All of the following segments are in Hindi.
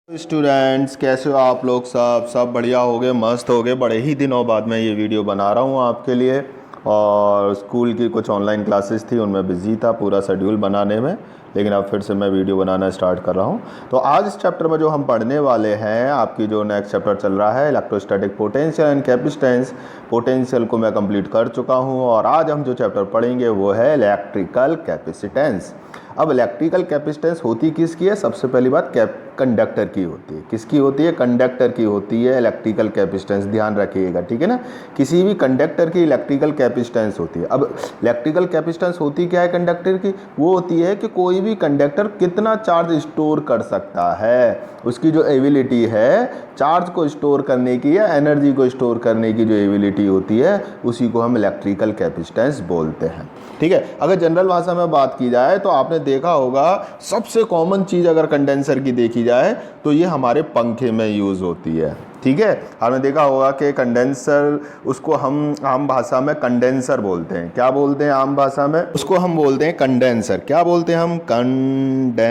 स्टूडेंट्स, कैसे हो आप लोग? सब बढ़िया हो गए, मस्त हो गए। बड़े ही दिनों बाद मैं ये वीडियो बना रहा हूँ आपके लिए। और स्कूल की कुछ ऑनलाइन क्लासेस थी, उनमें बिजी था पूरा शेड्यूल बनाने में, लेकिन अब फिर से मैं वीडियो बनाना स्टार्ट कर रहा हूँ। तो आज इस चैप्टर में जो हम पढ़ने वाले हैं, आपकी जो नेक्स्ट चैप्टर चल रहा है electrostatic potential and capacitance. Potential को मैं कंप्लीट कर चुका हूँ और आज हम जो चैप्टर पढ़ेंगे वो है इलेक्ट्रिकल कैपेसिटेंस। अब इलेक्ट्रिकल कैपेसिटेंस होती किसकी है? सबसे पहली बात कंडक्टर की होती है। किसकी होती है? कंडक्टर की होती है इलेक्ट्रिकल कैपेसिटेंस। ध्यान रखिएगा, ठीक है ना। किसी भी कंडक्टर की इलेक्ट्रिकल कैपेसिटेंस होती है। अब इलेक्ट्रिकल कैपेसिटेंस होती क्या है कंडक्टर की? वो होती है कि कोई भी कंडक्टर कितना चार्ज स्टोर कर सकता है, उसकी जो एबिलिटी है चार्ज को स्टोर करने की या एनर्जी को स्टोर करने की जो एबिलिटी होती है, उसी को हम इलेक्ट्रिकल कैपेसिटेंस बोलते हैं, ठीक है। अगर जनरल भाषा में बात की जाए तो आपने देखा होगा सबसे कॉमन चीज़ अगर कंडेंसर की देखी जाए तो ये हमारे पंखे में यूज़ होती है, ठीक है। आपने देखा होगा कि कंडेंसर, उसको हम आम भाषा में कंडेंसर बोलते हैं। क्या बोलते हैं आम भाषा में? उसको हम बोलते हैं कंडेंसर। क्या बोलते हैं हम? कंडेंसर,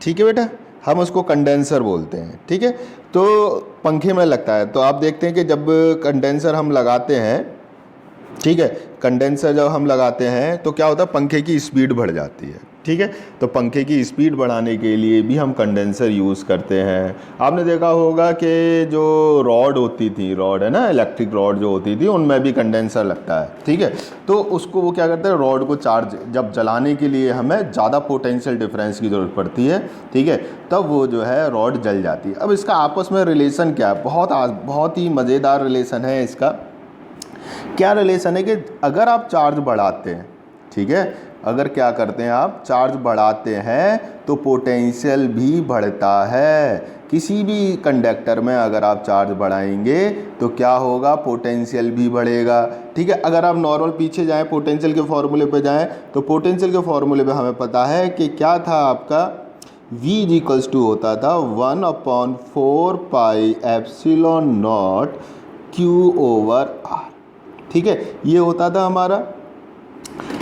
ठीक है बेटा, हम उसको कंडेंसर बोलते हैं, ठीक है। तो पंखे में लगता है। तो आप देखते हैं कि जब कंडेंसर हम लगाते हैं, ठीक है, कंडेंसर जब हम लगाते हैं तो क्या होता है? पंखे की स्पीड बढ़ जाती है, ठीक है। तो पंखे की स्पीड बढ़ाने के लिए भी हम कंडेंसर यूज़ करते हैं। आपने देखा होगा कि जो रॉड होती थी, रॉड है ना, इलेक्ट्रिक रॉड जो होती थी, उनमें भी कंडेंसर लगता है, ठीक है। तो उसको वो क्या करते हैं? रॉड को चार्ज जब जलाने के लिए हमें ज़्यादा पोटेंशियल डिफरेंस की ज़रूरत पड़ती है, ठीक है, तब वो जो है रॉड जल जाती है। अब इसका आपस में रिलेशन क्या है? बहुत ही मज़ेदार रिलेशन है इसका। क्या रिलेशन है कि अगर आप चार्ज बढ़ाते हैं, ठीक है, अगर क्या करते हैं आप चार्ज बढ़ाते हैं तो पोटेंशियल भी बढ़ता है। किसी भी कंडक्टर में अगर आप चार्ज बढ़ाएंगे तो क्या होगा? पोटेंशियल भी बढ़ेगा, ठीक है। अगर आप नॉर्मल पीछे जाएं, पोटेंशियल के फॉर्मूले पे जाएं, तो पोटेंशियल के फॉर्मूले पे हमें पता है कि क्या था आपका? V इक्वल्स टू होता था 1/4 पाई एप्सिलॉन नॉट Q/R, ठीक है। ये होता था हमारा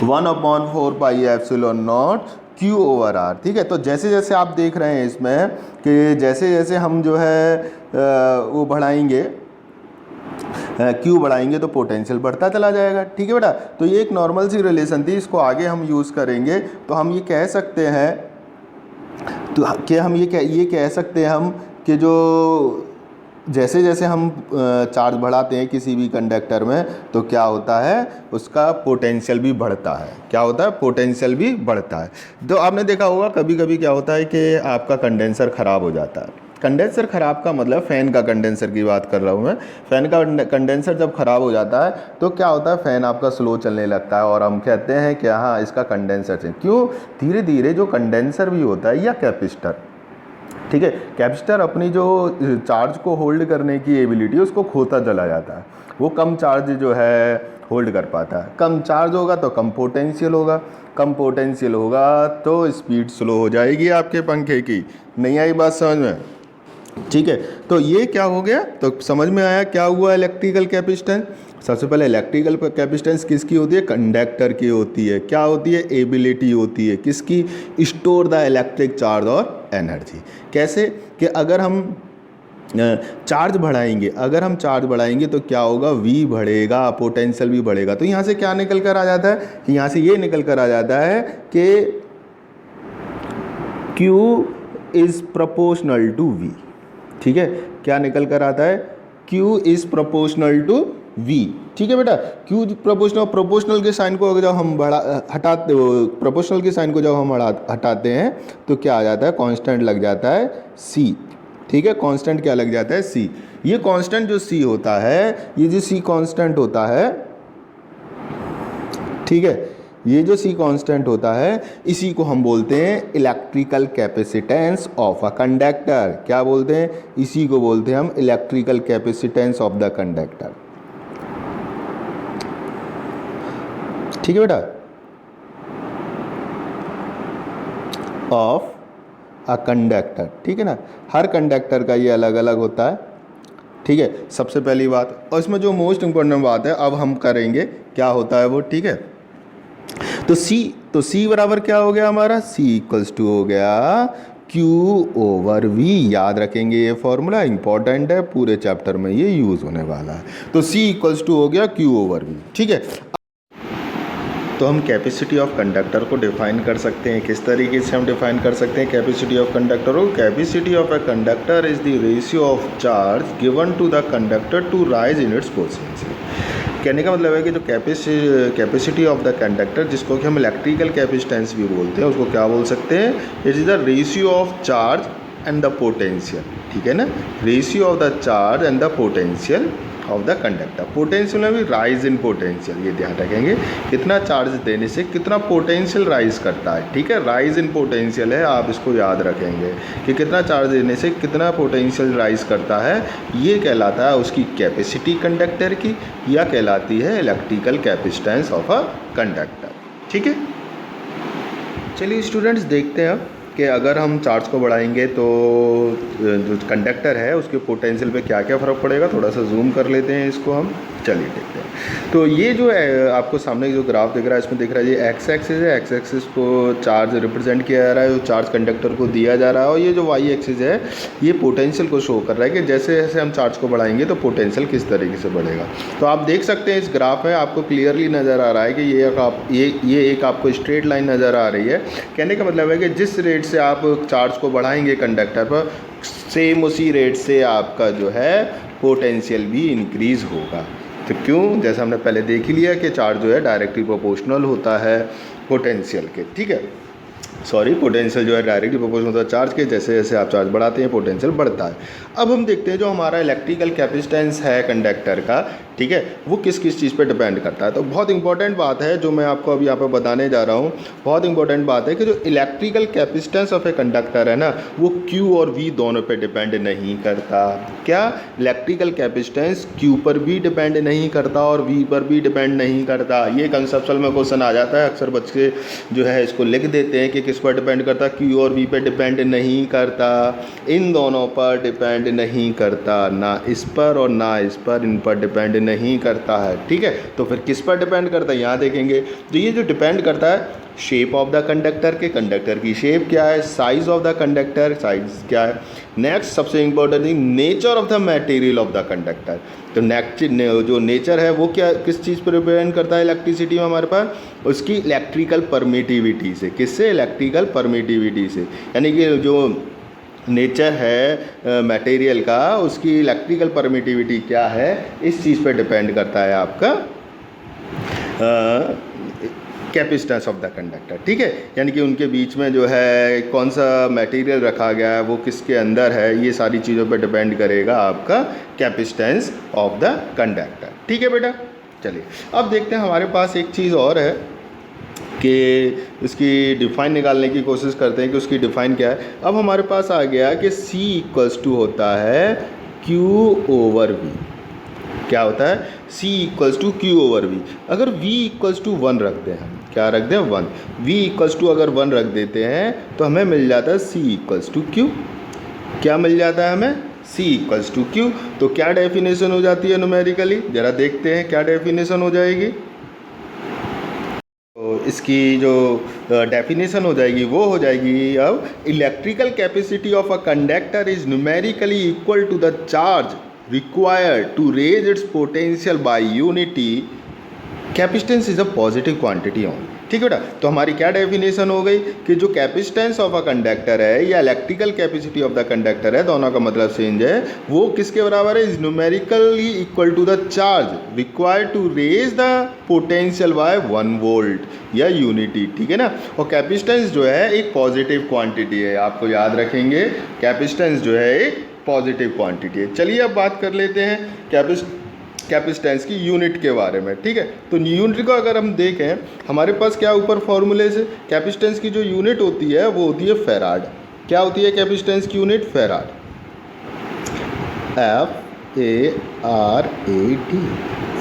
1/4 पाई एप्सिलॉन नॉट Q/R, ठीक है। तो जैसे जैसे आप देख रहे हैं इसमें कि जैसे जैसे हम जो है वो बढ़ाएंगे, Q बढ़ाएंगे तो पोटेंशियल बढ़ता चला जाएगा, ठीक है बेटा। तो ये एक नॉर्मल सी रिलेशन थी, इसको आगे हम यूज़ करेंगे तो हम ये कह सकते हैं, तो कि हम ये कह सकते हैं हम कि जो जैसे जैसे हम चार्ज बढ़ाते हैं किसी भी कंडक्टर में तो क्या होता है? उसका पोटेंशियल भी बढ़ता है। क्या होता है? पोटेंशियल भी बढ़ता है। तो आपने देखा होगा कभी कभी क्या होता है कि आपका कंडेंसर ख़राब हो जाता है। कंडेंसर ख़राब का मतलब फ़ैन का कंडेंसर की बात कर रहा हूँ मैं। फ़ैन का कंडेंसर जब ख़राब हो जाता है तो क्या होता है? फ़ैन आपका स्लो चलने लगता है और हम कहते हैं कि हाँ, इसका कंडेंसर है। क्यों? धीरे धीरे जो कंडेंसर भी होता है या कैपेसिटर, ठीक है, कैपेसिटर अपनी जो चार्ज को होल्ड करने की एबिलिटी उसको खोता चला जाता है। वो कम चार्ज जो है होल्ड कर पाता है। कम चार्ज होगा तो कम पोटेंशियल होगा, कम पोटेंशियल होगा तो स्पीड स्लो हो जाएगी आपके पंखे की। नहीं आई बात समझ में? ठीक है। तो ये क्या हो गया? तो समझ में आया क्या हुआ इलेक्ट्रिकल कैपेसिटेंस। सबसे पहले इलेक्ट्रिकल कैपेसिटेंस किसकी होती है? कंडक्टर की होती है। क्या होती है? एबिलिटी होती है किसकी? स्टोर द इलेक्ट्रिक चार्ज और एनर्जी। कैसे? कि अगर हम चार्ज बढ़ाएंगे तो क्या होगा? V बढ़ेगा, पोटेंशियल भी बढ़ेगा। तो यहाँ से क्या निकल कर आ जाता है कि यहाँ से ये निकल कर आ जाता है कि Q is proportional to V, ठीक है। क्या निकल कर आता है? Q is proportional to V, ठीक है बेटा। Q प्रोपोर्शनल के साइन को जब हम प्रोपोर्शनल के साइन को जब हम हटाते हैं तो क्या आ जाता है? कांस्टेंट लग जाता है C, ठीक है। कांस्टेंट क्या लग जाता है? C। ये कांस्टेंट जो C होता है, ये जो C कांस्टेंट होता है, ठीक है, ये जो C कांस्टेंट होता है इसी को हम बोलते हैं electrical capacitance of a conductor. क्या बोलते हैं? इसी को बोलते हैं हम electrical capacitance of the conductor, ठीक है बेटा, ऑफ अ कंडक्टर, ठीक है ना। हर कंडक्टर का ये अलग अलग होता है, ठीक है। सबसे पहली बात, और इसमें जो मोस्ट इंपॉर्टेंट बात है अब हम करेंगे क्या होता है वो, ठीक है। तो C बराबर क्या हो गया हमारा? C इक्वल्स टू हो गया Q ओवर V। याद रखेंगे, ये फॉर्मूला इंपॉर्टेंट है, पूरे चैप्टर में ये यूज़ होने वाला है। तो C इक्वल्स टू हो गया Q ओवर V, ठीक है। तो हम कैपेसिटी ऑफ कंडक्टर को डिफाइन कर सकते हैं। किस तरीके से हम डिफाइन कर सकते हैं कैपेसिटी ऑफ कंडक्टर को? Capacity of a conductor is the ratio of charge given to the conductor to rise in its potential. कहने का मतलब है कि जो कैपेसिटी ऑफ द कंडक्टर, जिसको कि हम इलेक्ट्रिकल कैपेसिटेंस भी बोलते हैं, उसको क्या बोल सकते हैं? It is the ratio of charge and the potential, ठीक है ना। Ratio of the charge and the potential of the conductor. Potential में भी राइज इन पोटेंशियल, ये ध्यान रखेंगे, कितना चार्ज देने से कितना पोटेंशियल राइज करता है, ठीक है। राइज इन पोटेंशियल है, आप इसको याद रखेंगे कि कितना चार्ज देने से कितना पोटेंशियल राइज करता है, ये कहलाता है उसकी कैपेसिटी कंडक्टर की, या कहलाती है electrical capacitance of a conductor, ठीक है। चलिए स्टूडेंट्स, देखते हैं कि अगर हम चार्ज को बढ़ाएंगे तो जो कंडक्टर है उसके पोटेंशियल पे क्या क्या फ़र्क पड़ेगा। थोड़ा सा जूम कर लेते हैं इसको हम, चलिए देखते हैं। तो ये जो है आपको सामने जो ग्राफ दिख रहा है, इसमें दिख रहा है ये एक्स एक्सिस है। एक्स एक्सिस को चार्ज रिप्रेजेंट किया जा रहा है, जो चार्ज कंडक्टर को दिया जा रहा है, और ये जो वाई एक्सिस है ये पोटेंशियल को शो कर रहा है कि जैसे जैसे हम चार्ज को बढ़ाएंगे तो पोटेंशियल किस तरीके से बढ़ेगा। तो आप देख सकते हैं इस ग्राफ में आपको क्लियरली नज़र आ रहा है कि ये एक आपको स्ट्रेट लाइन नज़र आ रही है। कहने का मतलब है कि जिस रेट से आप चार्ज को बढ़ाएंगे कंडक्टर पर, सेम उसी रेट से आपका जो है पोटेंशियल भी इंक्रीज़ होगा। तो क्यों? जैसा हमने पहले देख ही लिया कि चार्ज जो है डायरेक्टली प्रोपोर्शनल होता है पोटेंशियल के, ठीक है। सॉरी, पोटेंशियल जो है डायरेक्टली प्रोपोर्शनल होता है चार्ज के। जैसे जैसे आप चार्ज बढ़ाते हैं पोटेंशियल बढ़ता है। अब हम देखते हैं जो हमारा इलेक्ट्रिकल कैपेसिटेंस है कंडक्टर का, ठीक है, वो किस किस चीज़ पे डिपेंड करता है। तो बहुत इंपॉर्टेंट बात है जो मैं आपको अभी यहाँ पे बताने जा रहा हूँ। बहुत इंपॉर्टेंट बात है कि जो electrical capacitance of a conductor है ना, वो Q और V दोनों पे डिपेंड नहीं करता। क्या? इलेक्ट्रिकल कैपेसिटेंस Q पर भी डिपेंड नहीं करता और V पर भी डिपेंड नहीं करता। ये कंसेप्चुअल में क्वेश्चन आ जाता है, अक्सर बच्चे जो है इसको लिख देते हैं कि किस पर डिपेंड करता, Q और V पे डिपेंड नहीं करता, इन दोनों पर डिपेंड नहीं करता, ना इस पर और ना इस पर, इन पर डिपेंड नहीं करता है, ठीक है। तो फिर किस पर डिपेंड करता है यहाँ देखेंगे। तो ये जो डिपेंड करता है शेप ऑफ द कंडक्टर के, कंडक्टर की शेप क्या है, size of the conductor, size क्या है। नेक्स्ट सबसे important thing, nature of the material of the conductor. तो नेक्स्ट जो नेचर है वो क्या, किस चीज़ पर डिपेंड करता है इलेक्ट्रिसिटी में हमारे पास, उसकी इलेक्ट्रिकल परमिटिविटी से। किससे? इलेक्ट्रिकल परमिटिविटी से। यानी कि जो नेचर है मटेरियल का, उसकी इलेक्ट्रिकल परमिटिविटी क्या है, इस चीज़ पे डिपेंड करता है आपका कैपेसिटेंस ऑफ द कंडक्टर, ठीक है। यानी कि उनके बीच में जो है कौन सा मटेरियल रखा गया है, वो किसके अंदर है, ये सारी चीज़ों पे डिपेंड करेगा आपका कैपेसिटेंस ऑफ द कंडक्टर, ठीक है बेटा। चलिए अब देखते हैं, हमारे पास एक चीज़ और है कि इसकी डिफ़ाइन निकालने की कोशिश करते हैं कि उसकी डिफ़ाइन क्या है। अब हमारे पास आ गया कि C इक्वल्स टू होता है Q ओवर V। क्या होता है? C equals to Q over V। अगर V इक्वल्स टू 1 रख दें, हम क्या रख दें? 1। V इक्वल्स टू अगर 1 रख देते हैं तो हमें मिल जाता है C इक्वल्स टू Q। क्या मिल जाता है हमें? C equals to Q। तो क्या डेफिनेशन हो जाती है न्यूमेरिकली, ज़रा देखते हैं क्या डेफिनेशन हो जाएगी। इसकी जो डेफिनेशन हो जाएगी वो हो जाएगी अब, electrical capacity of a conductor is numerically equal to the charge required to raise its potential by unity capacitance is a positive quantity only, ठीक है बेटा। तो हमारी क्या डेफिनेशन हो गई कि जो कैपेसिटेंस ऑफ अ कंडक्टर है या electrical capacity of the conductor है, दोनों का मतलब सेंज है, वो किसके बराबर है? Is numerically equal to the charge required to raise the potential by 1 volt या यूनिटी, ठीक है ना। और कैपेसिटेंस जो है एक पॉजिटिव क्वांटिटी है, आपको याद रखेंगे, कैपेसिटेंस जो है एक पॉजिटिव क्वांटिटी है। चलिए अब बात कर लेते हैं कैपेसिटेंस की यूनिट के बारे में, ठीक है। तो यूनिट को अगर हम देखें, हमारे पास क्या ऊपर फॉर्मूले से कैपेसिटेंस की जो यूनिट होती है वो होती है फैराड। क्या होती है कैपेसिटेंस की यूनिट? Farad, FARAD,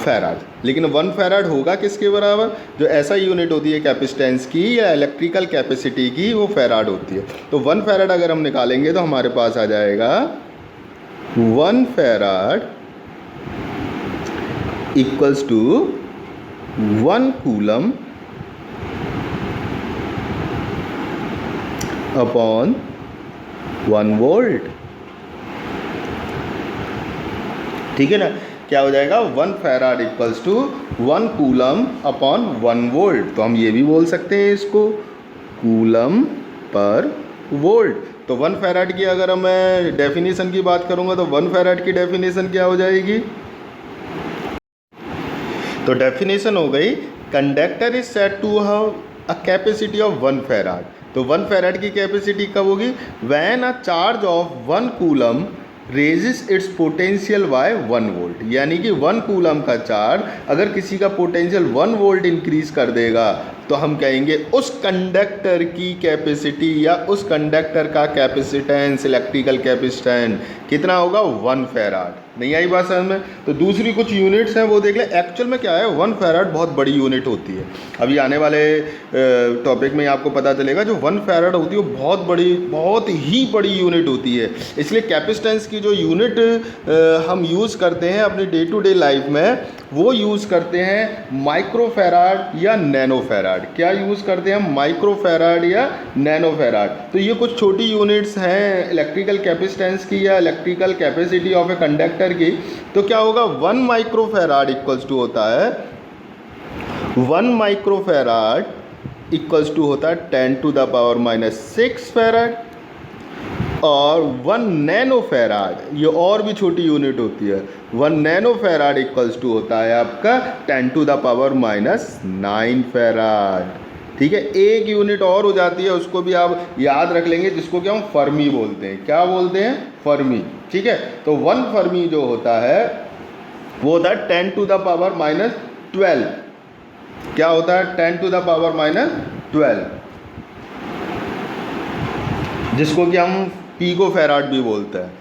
farad. लेकिन 1 फैराड होगा किसके बराबर? जो ऐसा यूनिट होती है कैपेसिटेंस की या इलेक्ट्रिकल कैपेसिटी की, वो फैराड होती है। तो 1 फैराड अगर हम निकालेंगे तो हमारे पास आ जाएगा 1 farad equals to 1 coulomb upon 1 volt. ठीक है ना, क्या हो जाएगा 1 farad equals to 1 coulomb upon 1 volt. तो हम ये भी बोल सकते हैं इसको कूलम पर वोल्ट। तो 1 फैराड की अगर मैं डेफिनेशन की बात करूंगा तो 1 फैराड की डेफिनेशन क्या हो जाएगी? तो डेफिनेशन हो गई conductor is said to have a capacity of 1 farad. तो 1 फैराड की कैपेसिटी कब होगी? When a charge of 1 coulomb raises its potential by 1 volt. यानी कि 1 कूलम का चार्ज अगर किसी का पोटेंशियल 1 वोल्ट इंक्रीज कर देगा तो हम कहेंगे उस कंडक्टर की कैपेसिटी या उस कंडक्टर का कैपेसिटेंस, इलेक्ट्रिकल कैपेसिटेंस कितना होगा? 1 फैराड। नहीं आई बात समझ में? तो दूसरी कुछ यूनिट्स हैं वो देख लें। एक्चुअल में क्या है, 1 फैराड बहुत बड़ी यूनिट होती है। अभी आने वाले टॉपिक में आपको पता चलेगा जो 1 फैराड होती है वो बहुत बड़ी, बहुत ही बड़ी यूनिट होती है। इसलिए कैपेसिटेंस की जो यूनिट हम यूज़ करते हैं अपनी डे टू डे लाइफ में, वो यूज़ करते हैं माइक्रो फैराड या नैनो फैराड। क्या यूज़ करते हैं हम? माइक्रो फैराड या नैनो फैराड। तो ये कुछ छोटी यूनिट्स हैं इलेक्ट्रिकल कैपेसिटेंस की या electrical capacity of a conductor की। तो क्या होगा? 1 माइक्रो फैराड इक्वल्स टू होता है 1 माइक्रो फैराड इक्वल्स टू होता है 10⁻⁻⁶ फैराड। और 1 नैनो फैराड, ये और भी छोटी यूनिट होती है, 1 नैनो फैराड इक्वल्स टू होता है आपका 10⁻⁹ फैराड। ठीक है, एक यूनिट और हो जाती है, उसको भी आप याद रख लेंगे, जिसको क्या हम फर्मी बोलते हैं। क्या बोलते हैं? फर्मी। ठीक है, तो 1 फर्मी जो होता है वो होता है 10⁻⁻12। क्या होता है? 10⁻⁻12, जिसको कि हम पीको फैराड भी बोलते हैं।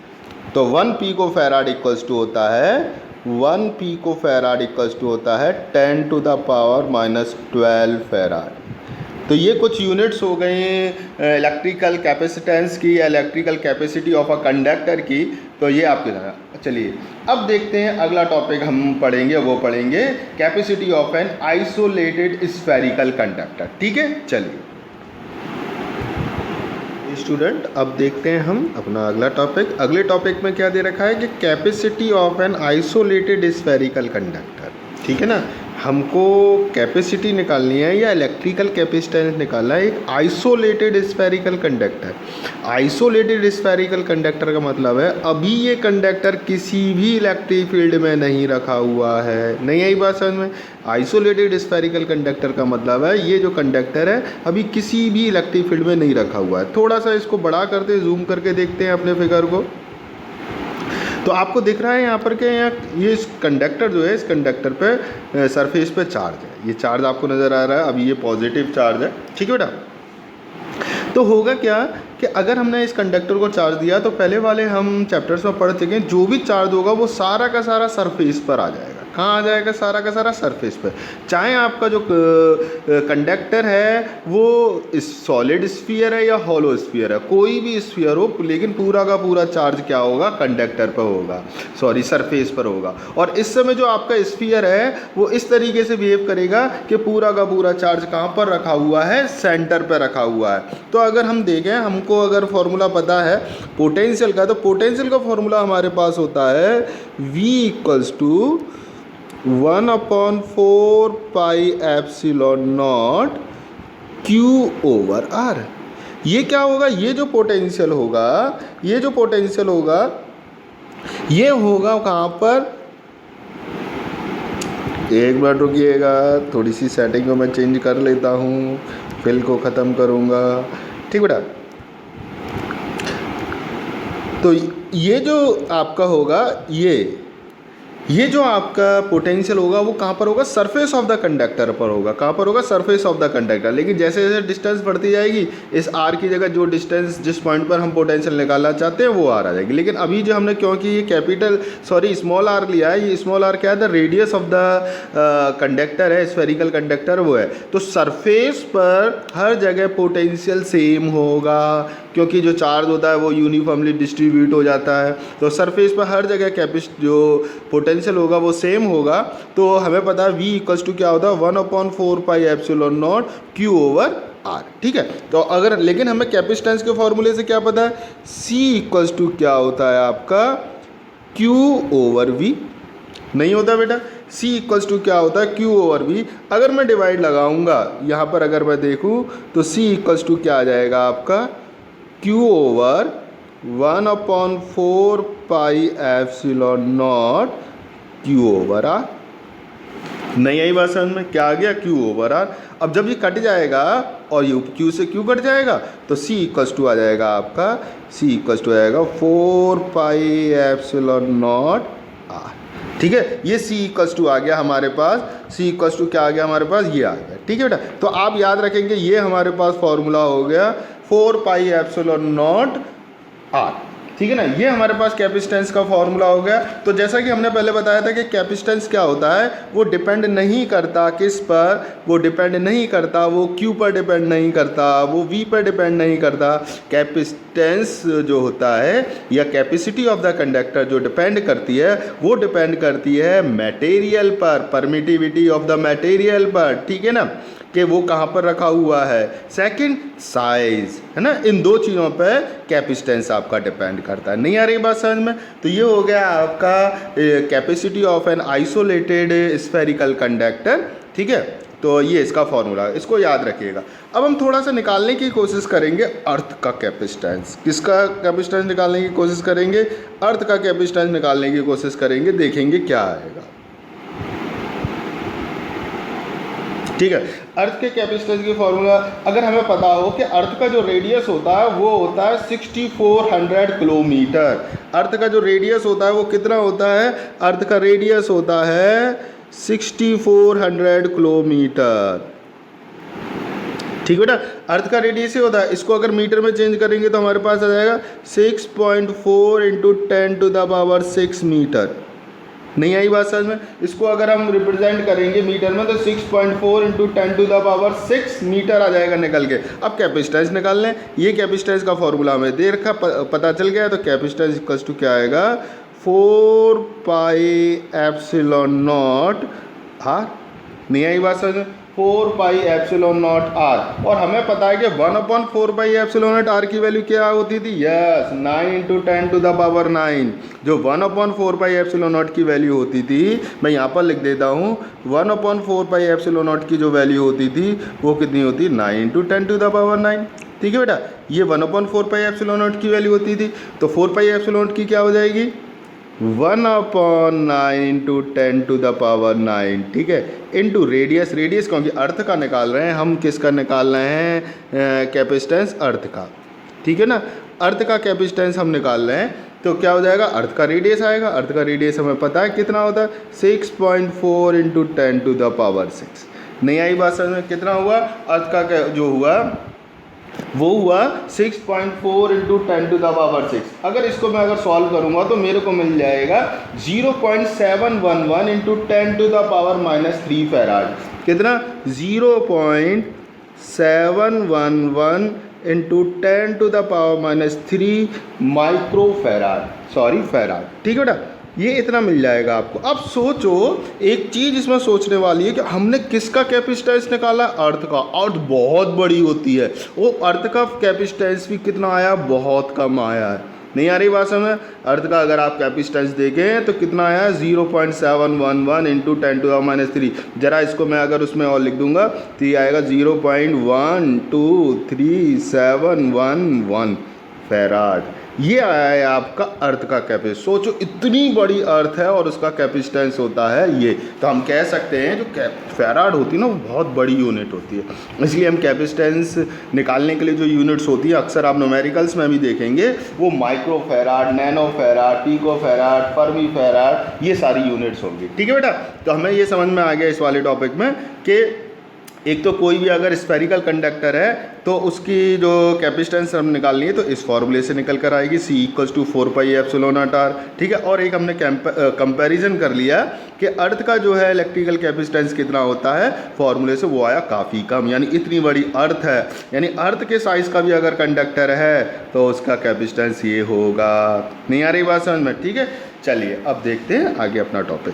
तो 1 पीको फैराड इक्वल्स टू होता है 1 पीको फैराड इक्वल्स टू होता है 10⁻⁻12 फैराड। तो ये कुछ यूनिट्स हो गई इलेक्ट्रिकल कैपेसिटेंस की या electrical capacity of a conductor की। तो ये आपके साथ। चलिए अब देखते हैं अगला टॉपिक हम पढ़ेंगे, वो पढ़ेंगे capacity of an isolated spherical conductor. ठीक है, चलिए स्टूडेंट, अब देखते हैं हम अपना अगला टॉपिक। अगले टॉपिक में क्या दे रखा है कि capacity of an isolated spherical conductor. ठीक है ना, हमको कैपेसिटी निकालनी है या इलेक्ट्रिकल कैपेसिटेंस निकालना है एक isolated spherical conductor. Isolated spherical conductor का मतलब है अभी ये कंडक्टर किसी भी इलेक्ट्रिक फील्ड में नहीं रखा हुआ है। नहीं आई बात समझ में? आइसोलेटेड स्फेरिकल कंडक्टर का मतलब है ये जो कंडक्टर है अभी किसी भी इलेक्ट्रिक फील्ड में नहीं रखा हुआ है। थोड़ा सा इसको बड़ा करते, जूम करके देखते हैं अपने फिगर को। तो आपको दिख रहा है यहाँ पर कि यहाँ ये कंडक्टर जो है, इस कंडक्टर पे सरफेस पे चार्ज है। ये चार्ज आपको नज़र आ रहा है, अभी ये पॉजिटिव चार्ज है। ठीक है बेटा, तो होगा क्या कि अगर हमने इस कंडक्टर को चार्ज दिया तो पहले वाले हम चैप्टर्स में पढ़ चुके हैं, जो भी चार्ज होगा वो सारा का सारा सरफेस पर आ जाएगा। कहाँ आ जाएगा? सारा का सारा सरफेस पर। चाहे आपका जो कंडक्टर है वो सॉलिड स्फीयर है या हॉलो स्फीयर है, कोई भी स्फीयर हो, लेकिन पूरा का पूरा चार्ज क्या होगा? कंडक्टर पर होगा, सॉरी सरफेस पर होगा। और इस समय जो आपका स्फीयर है वो इस तरीके से बिहेव करेगा कि पूरा का पूरा चार्ज कहाँ पर रखा हुआ है? सेंटर पर रखा हुआ है। तो अगर हम देखें, हमको अगर फॉर्मूला पता है पोटेंशियल का, तो पोटेंशियल का फॉर्मूला हमारे पास होता है V equals to 1/4 pi epsilon naught Q/R। ये क्या होगा? ये जो पोटेंशियल होगा, ये जो पोटेंशियल होगा, ये होगा कहाँ पर? एक मिनट रुकिएगा, थोड़ी सी सेटिंग को मैं चेंज कर लेता हूँ, फिल को ख़त्म करूँगा। ठीक बेटा, तो ये जो आपका होगा, ये जो आपका पोटेंशियल होगा वो कहाँ पर होगा? सरफेस ऑफ द कंडक्टर पर होगा। कहाँ पर होगा? Surface of the conductor. लेकिन जैसे जैसे डिस्टेंस बढ़ती जाएगी, इस आर की जगह जो डिस्टेंस, जिस पॉइंट पर हम पोटेंशियल निकालना चाहते हैं वो आर आ जाएगी। लेकिन अभी जो हमने, क्योंकि ये स्मॉल आर लिया है, ये स्मॉल आर क्या है? The radius of the conductor है, स्फेरिकल कंडक्टर वो है। तो सरफेस पर हर जगह पोटेंशियल सेम होगा, क्योंकि जो चार्ज होता है वो यूनिफॉर्मली डिस्ट्रीब्यूट हो जाता है। तो सरफेस पर हर जगह जो पोटेंशियल होगा वो सेम होगा। तो हमें पता है V इक्वल्स टू क्या होता है? 1/4 pi epsilon naught Q/R। Are. ठीक है, तो अगर लेकिन हमें कैपेसिटेंस के फॉर्मूले से क्या पता है, C इक्वल्स टू क्या होता है आपका Q ओवर V। नहीं होता बेटा, C इक्वल्स टू क्या होता है Q ओवर V। अगर मैं डिवाइड लगाऊंगा यहाँ पर, अगर मैं देखूँ तो C इक्वल्स टू क्या आ जाएगा आपका Q over 1/4 pi epsilon not Q over R। नहीं आई बात समझ में, क्या आ गया Q ओवर R। अब जब ये कट जाएगा और ये Q से Q कट जाएगा तो C इक्वल्स टू आ जाएगा आपका, C इक्वल्स टू आ जाएगा 4 पाई एप्सिलॉन नॉट R। ठीक है, ये C इक्वल्स टू आ गया हमारे पास, C इक्वल्स टू क्या आ गया हमारे पास, ये आ गया। ठीक है बेटा, तो आप याद रखेंगे ये हमारे पास फॉर्मूला हो गया 4 पाई एप्सिलॉन नॉट R। ठीक है ना, ये हमारे पास कैपेसिटेंस का फॉर्मूला हो गया। तो जैसा कि हमने पहले बताया था कि कैपेसिटेंस क्या होता है, वो डिपेंड नहीं करता किस पर, वो डिपेंड नहीं करता, वो Q पर डिपेंड नहीं करता, वो V पर डिपेंड नहीं करता। कैपेसिटेंस जो होता है या कैपेसिटी ऑफ द कंडक्टर जो डिपेंड करती है, वो डिपेंड करती है मटेरियल पर, परमिटिविटी ऑफ द मटेरियल पर। ठीक है ना, कि वो कहाँ पर रखा हुआ है। सेकंड, साइज, है ना, इन दो चीज़ों पे कैपेसिटेंस आपका डिपेंड करता है। नहीं आ रही बात समझ में, तो ये हो गया आपका capacity of an isolated spherical conductor. ठीक है, तो ये इसका फॉर्मूला, इसको याद रखिएगा। अब हम थोड़ा सा निकालने की कोशिश करेंगे अर्थ का कैपेसिटेंस। किसका कैपेसिटेंस निकालने की कोशिश करेंगे, अर्थ का कैपेसिटेंस निकालने की कोशिश करेंगे, देखेंगे क्या आएगा। ठीक है, अर्थ के कैपेसिटेंस की फॉर्मूला अगर हमें पता हो कि अर्थ का जो रेडियस होता है वो होता है 6400 किलोमीटर। अर्थ का जो रेडियस होता है वो कितना होता है, अर्थ का रेडियस होता है 6400 किलोमीटर। ठीक है बेटा, अर्थ का रेडियस ही होता है। इसको अगर मीटर में चेंज करेंगे तो हमारे पास आ जाएगा 6.4 × 10⁻⁶ मीटर। नहीं आई बात समझ में, इसको अगर हम रिप्रेजेंट करेंगे मीटर में तो 6.4 × 10⁻⁶ मीटर आ जाएगा निकल के। अब कैपेसिटेंस निकाल लें, ये कैपेसिटेंस का फॉर्मूला हमें दे रखा, पता चल गया। तो कैपेसिटेंस इक्वल्स टू क्या आएगा, 4 पाई एप्सिलॉन नॉट R। नहीं आई बात समझ में, 4 पाई एप्सिलॉन नॉट R। और हमें पता है कि 1/4 पाई एप्सिलॉन नॉट R की वैल्यू क्या होती थी, यस 9 × 10⁹। जो 1/4 पाई एप्सिलॉन नॉट की वैल्यू होती थी, मैं यहाँ पर लिख देता हूँ, 1/4 पाई एप्सिलॉन नॉट की जो वैल्यू होती थी वो कितनी होती, 9 × 10⁹। ठीक है बेटा, ये 1/4 पाई एप्सिलॉन नॉट की वैल्यू होती थी। तो 4 पाई एप्सिलॉन नॉट की क्या हो जाएगी, 1/9 × 10⁹। ठीक है, इनटू रेडियस, रेडियस क्योंकि अर्थ का निकाल रहे हैं हम, किसका निकाल रहे हैं, कैपेसिटेंस अर्थ का। ठीक है ना, अर्थ का कैपेसिटेंस हम निकाल रहे हैं तो क्या हो जाएगा, अर्थ का रेडियस आएगा। अर्थ का रेडियस हमें पता है कितना होता है, 6.4 × 10⁻⁶। नहीं आई बात समझ में, कितना हुआ अर्थ का जो हुआ वो हुआ 6.4 × 10⁻⁶। अगर इसको मैं अगर सॉल्व करूंगा तो मेरे को मिल जाएगा 0.711 × 10⁻³ फैराड। कितना, 0.711 × 10⁻³ माइक्रो फैराड, सॉरी फैराड। ठीक है बेटा, ये इतना मिल जाएगा आपको। अब सोचो, एक चीज़ इसमें सोचने वाली है कि हमने किसका कैपेसिटेंस निकाला, अर्थ का। अर्थ बहुत बड़ी होती है, वो अर्थ का कैपेसिटेंस भी कितना आया, बहुत कम आया है। नहीं आ रही बात समझ, अर्थ का अगर आप कैपेसिटेंस देखें तो कितना आया है, 0.711 × 10⁻³ जरा इसको मैं अगर उसमें और लिख दूंगा तो ये आएगा 0.12371 फैराड। ये आया है आपका अर्थ का कैपेसिटेंस। सोचो, इतनी बड़ी अर्थ है और उसका कैपेसिटेंस होता है ये। तो हम कह सकते हैं जो फैराड होती है ना, वो बहुत बड़ी यूनिट होती है। इसलिए हम कैपेसिटेंस निकालने के लिए जो यूनिट्स होती है, अक्सर आप न्यूमेरिकल्स में भी देखेंगे, वो micro farad, nano farad, pico farad, fermi farad, ये सारी यूनिट्स होंगी। ठीक है बेटा, तो हमें ये समझ में आ गया इस वाले टॉपिक में कि एक तो कोई भी अगर स्फेरिकल कंडक्टर है तो उसकी जो कैपेसिटेंस हम निकालनी है तो इस फॉर्मूले से निकल कर आएगी, C equals to 4 pi epsilon naught R। ठीक है, और एक हमने कंपैरिजन कर लिया कि अर्थ का जो है इलेक्ट्रिकल कैपेसिटेंस कितना होता है, फॉर्मूले से वो आया काफ़ी कम। यानी इतनी बड़ी अर्थ है, यानी अर्थ के साइज़ का भी अगर कंडक्टर है तो उसका कैपेसिटेंस ये होगा। नहीं आ रही बात समझ में, ठीक है। चलिए अब देखते हैं आगे अपना टॉपिक।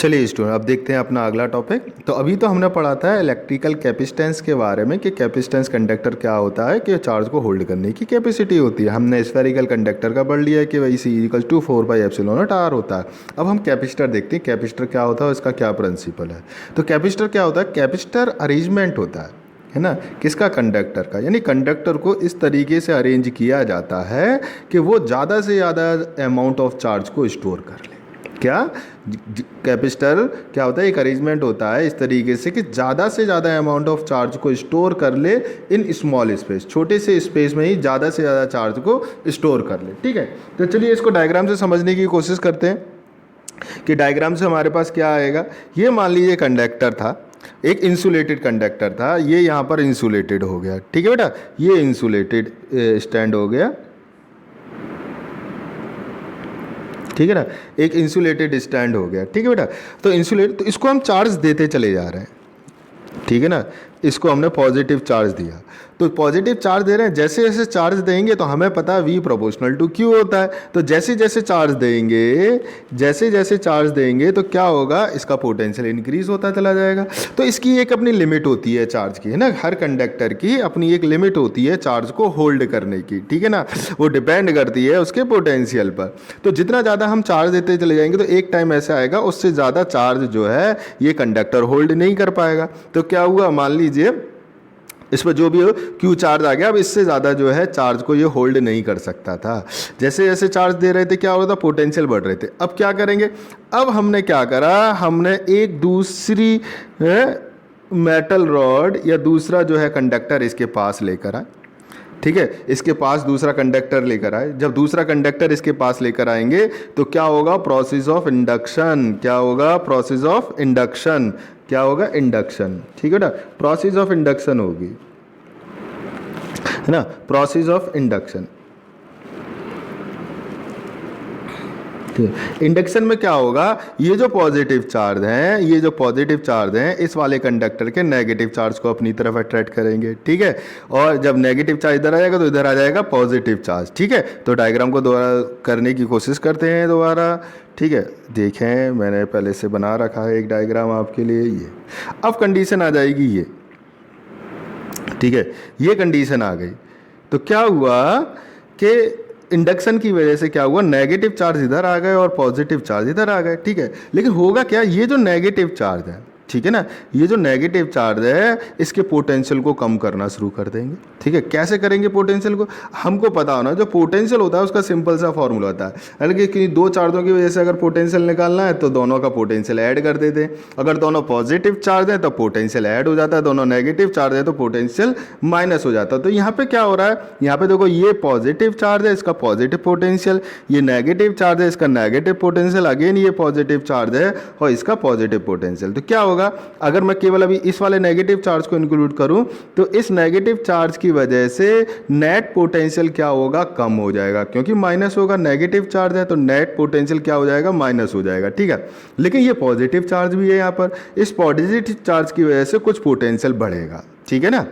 चलिए स्टूडेंट, अब देखते हैं अपना अगला टॉपिक। तो अभी तो हमने पढ़ा था इलेक्ट्रिकल कैपेसिटेंस के बारे में कि कैपेसिटेंस कंडक्टर क्या होता है, कि चार्ज को होल्ड करने की कैपेसिटी होती है। हमने स्फेरिकल कंडक्टर का पढ़ लिया है कि वही C=4πε0r होता है। अब हम कैपेसिटर देखते हैं, कैपेसिटर क्या होता है, इसका क्या प्रिंसिपल है। तो कैपेसिटर क्या होता है, कैपेसिटर अरेंजमेंट होता है ना, किसका, कंडक्टर का। यानी कंडक्टर को इस तरीके से अरेंज किया जाता है कि वो ज़्यादा से ज़्यादा अमाउंट ऑफ चार्ज को स्टोर कर ले। क्या कैपेसिटर क्या होता है, एक अरेंजमेंट होता है इस तरीके से कि ज़्यादा से ज़्यादा अमाउंट ऑफ चार्ज को स्टोर कर ले इन स्मॉल स्पेस, छोटे से स्पेस में ही ज़्यादा से ज़्यादा चार्ज को स्टोर कर ले। ठीक है, तो चलिए इसको डायग्राम से समझने की कोशिश करते हैं कि डायग्राम से हमारे पास क्या आएगा। ये मान लीजिए कंडक्टर था, एक इंसुलेटेड कंडक्टर था, ये यहाँ पर इंसुलेटेड हो गया। ठीक है बेटा, ये इंसुलेटेड स्टैंड हो गया। ठीक है ना, एक इंसुलेटेड स्टैंड हो गया। ठीक है बेटा, तो इंसुलेट, तो इसको हम चार्ज देते चले जा रहे हैं। ठीक है ना, इसको हमने पॉजिटिव चार्ज दिया, तो पॉजिटिव चार्ज दे रहे हैं। जैसे जैसे चार्ज देंगे तो हमें पता है V∝Q होता है। तो जैसे जैसे चार्ज देंगे, जैसे जैसे चार्ज देंगे तो क्या होगा, इसका पोटेंशियल इंक्रीज होता चला जाएगा। तो इसकी एक अपनी लिमिट होती है चार्ज की, है ना, हर कंडक्टर की अपनी एक लिमिट होती है चार्ज को होल्ड करने की। ठीक है ना, वो डिपेंड करती है उसके पोटेंशियल पर। तो जितना ज़्यादा हम चार्ज देते चले जाएंगे तो एक टाइम ऐसा आएगा उससे ज़्यादा चार्ज जो है ये कंडक्टर होल्ड नहीं कर पाएगा। तो क्या हुआ, मान लीजिए इस पर जो भी हो Q चार्ज आ गया, अब इससे ज़्यादा जो है चार्ज को ये होल्ड नहीं कर सकता था। जैसे जैसे चार्ज दे रहे थे क्या हो रहा था, पोटेंशियल बढ़ रहे थे। अब क्या करेंगे, अब हमने क्या करा, हमने एक दूसरी मेटल रॉड या दूसरा जो है कंडक्टर इसके पास लेकर आए। ठीक है, इसके पास दूसरा कंडक्टर लेकर आए। जब दूसरा कंडक्टर इसके पास लेकर आएंगे तो क्या होगा, प्रोसेस ऑफ इंडक्शन। क्या होगा, प्रोसेस ऑफ इंडक्शन। क्या होगा, इंडक्शन। ठीक है ना, प्रोसेस ऑफ इंडक्शन होगी, है ना, प्रोसेस ऑफ इंडक्शन। इंडक्शन में क्या होगा, ये जो पॉजिटिव चार्ज हैं, ये जो पॉजिटिव चार्ज हैं इस वाले कंडक्टर के नेगेटिव चार्ज को अपनी तरफ अट्रैक्ट करेंगे। ठीक है, और जब नेगेटिव चार्ज इधर आ जाएगा तो इधर आ जाएगा पॉजिटिव चार्ज। ठीक है, तो डायग्राम को दोबारा करने की कोशिश करते हैं दोबारा। ठीक है, देखें मैंने पहले से बना रखा है एक डायग्राम आपके लिए। ये अब कंडीशन आ जाएगी ये। ठीक है, ये कंडीशन आ गई तो क्या हुआ कि इंडक्शन की वजह से क्या हुआ, नेगेटिव चार्ज इधर आ गए और पॉजिटिव चार्ज इधर आ गए। ठीक है, लेकिन होगा क्या, ये जो नेगेटिव चार्ज है, ठीक है ना, ये जो नेगेटिव चार्ज है इसके पोटेंशियल को कम करना शुरू कर देंगे। ठीक है, कैसे करेंगे पोटेंशियल को, हमको पता होना, जो पोटेंशियल होता है उसका सिंपल सा फॉर्मूला होता है। यानी कि दो चार्जों की वजह से अगर पोटेंशियल निकालना है तो दोनों का पोटेंशियल ऐड कर देते हैं। अगर दोनों पॉजिटिव चार्ज है तो पोटेंशियल ऐड हो जाता है, दोनों नेगेटिव चार्ज है तो पोटेंशियल माइनस हो जाता है। तो यहाँ पे क्या हो रहा है, यहाँ पे देखो ये पॉजिटिव चार्ज है, इसका पॉजिटिव पोटेंशियल, ये नेगेटिव चार्ज है, इसका नेगेटिव पोटेंशियल, अगेन ये पॉजिटिव चार्ज है और इसका पॉजिटिव पोटेंशियल। तो क्या होगा, अगर मैं केवल अभी इस वाले नेगेटिव चार्ज को इंक्लूड करूं तो इस नेगेटिव चार्ज की वजह से नेट पोटेंशियल क्या होगा, कम हो जाएगा, क्योंकि माइनस होगा, नेगेटिव चार्ज है तो नेट पोटेंशियल क्या हो जाएगा, माइनस हो जाएगा। ठीक है, लेकिन ये पॉजिटिव चार्ज भी है, यहाँ पर इस पॉजिटिव चार्ज की वजह से कुछ पोटेंशियल बढ़ेगा। ठीक है ना,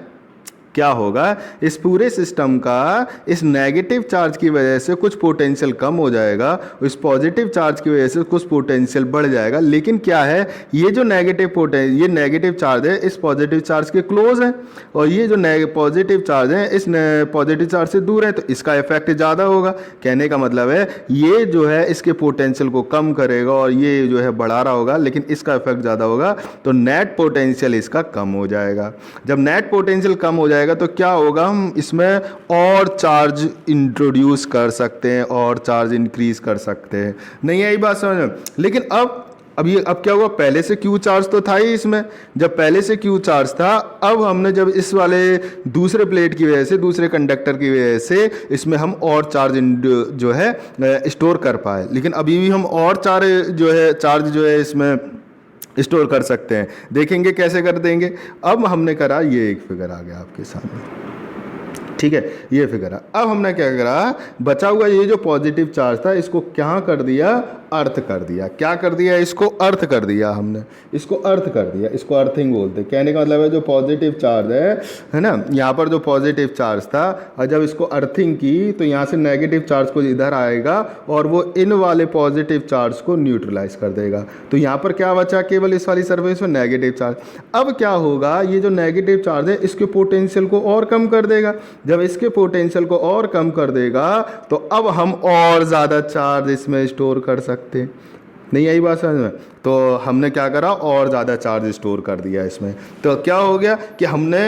क्या होगा, इस पूरे सिस्टम का इस नेगेटिव चार्ज की वजह से कुछ पोटेंशियल कम हो जाएगा, इस पॉजिटिव चार्ज की वजह से कुछ पोटेंशियल बढ़ जाएगा। लेकिन क्या है, ये जो ये नेगेटिव चार्ज है इस पॉजिटिव चार्ज के क्लोज है और ये जो पॉजिटिव चार्ज है इस पॉजिटिव चार्ज से दूर है, तो इसका इफेक्ट ज़्यादा होगा। कहने का मतलब है ये जो है इसके पोटेंशियल को कम करेगा और ये जो है बढ़ा रहा होगा, लेकिन इसका इफेक्ट ज़्यादा होगा, तो नेट पोटेंशियल इसका कम हो जाएगा। जब नेट पोटेंशियल कम हो जाएगा तो क्या होगा, हम इसमें और चार्ज इंट्रोड्यूस कर सकते हैं और चार्ज इंक्रीज कर सकते हैं। नहीं आई बात समझ में। लेकिन अब क्या हुआ, पहले से Q चार्ज तो था ही इसमें, जब पहले से Q चार्ज था, अब हमने जब इस वाले दूसरे प्लेट की वजह से, दूसरे कंडक्टर की वजह से इसमें हम और चार्ज जो है स्टोर कर पाए। लेकिन अभी भी हम और चार्ज जो है इसमें स्टोर कर सकते हैं। देखेंगे कैसे कर देंगे। अब हमने करा, ये एक फिगर आ गया आपके सामने। ठीक है, ये फिगर है। अब हमने क्या करा, बचा हुआ ये जो पॉजिटिव चार्ज था इसको क्या कर दिया, अर्थ कर दिया। क्या कर दिया, इसको अर्थ कर दिया हमने, इसको अर्थ कर दिया, इसको अर्थिंग बोलते हैं। कहने का मतलब है जो पॉजिटिव चार्ज है ना, यहाँ पर जो पॉजिटिव चार्ज था और जब इसको अर्थिंग की तो यहाँ से नेगेटिव चार्ज को इधर आएगा और वो इन वाले पॉजिटिव चार्ज को न्यूट्रलाइज कर देगा। तो यहाँ पर क्या बचा, केवल इस वाली सरफेस में नेगेटिव चार्ज। अब क्या होगा, ये जो नेगेटिव चार्ज है इसके पोटेंशियल को और कम कर देगा। जब इसके पोटेंशियल को और कम कर देगा तो अब हम और ज़्यादा चार्ज इसमें स्टोर कर सकते हैं। नहीं आई बात समझ में? तो हमने क्या करा, और ज़्यादा चार्ज स्टोर कर दिया इसमें। तो क्या हो गया कि हमने